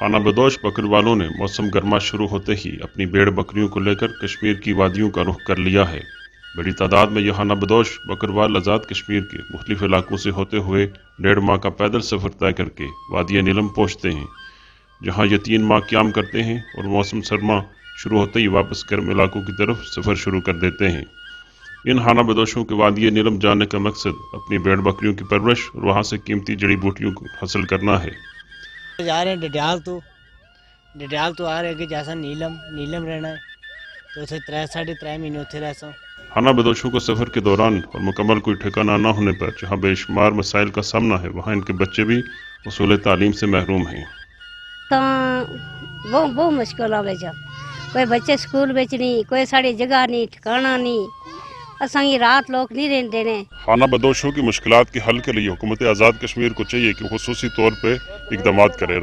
खाना बदोश बकरी वालों ने मौसम गर्मा शुरू होते ही अपनी भेड़ बकरियों को लेकर कश्मीर की वादियों का रुख कर लिया है। बड़ी तादाद में यह खाना बदोश बकरवाल आज़ाद कश्मीर के मुख्तलिफ इलाकों से होते हुए 1.5 माह का पैदल सफ़र तय करके वादी नीलम पहुँचते हैं, जहाँ ये 3 माह क़याम करते हैं और मौसम सरमा शुरू होते ही वापस गर्म इलाकों की तरफ सफ़र शुरू कर देते हैं। इन खाना बदोशों के वादी नीलम जाने का मकसद अपनी भेड़ बकरियों की परवरिश और वहाँ से कीमती जड़ी बूटियों को हासिल करना है। जा रहे हैं डडियाल तो आ रहे हैं कि जैसा नीलम रहना है, तो उसे 3-3.5 महीने उत्थे रहता हूँ। खाना बदोशों को सफ़र के दौरान और मुकम्मल कोई ठिकाना न होने पर जहाँ बेशुमार मसाइल का सामना है, वहाँ इनके बच्चे भी उसूल तालीम से महरूम हैं। तो बहुत मुश्किल आवे जा, कोई बच्चे स्कूल में नहीं, कोई साड़ी जगह नहीं, ठिकाना नहीं, असा रात लोग नहीं रहते ने। खाना बदोशों की मुश्किलात के हल के लिए हुकूमत आज़ाद कश्मीर को चाहिए कि खुसूसी तौर पर इक़दामात करे।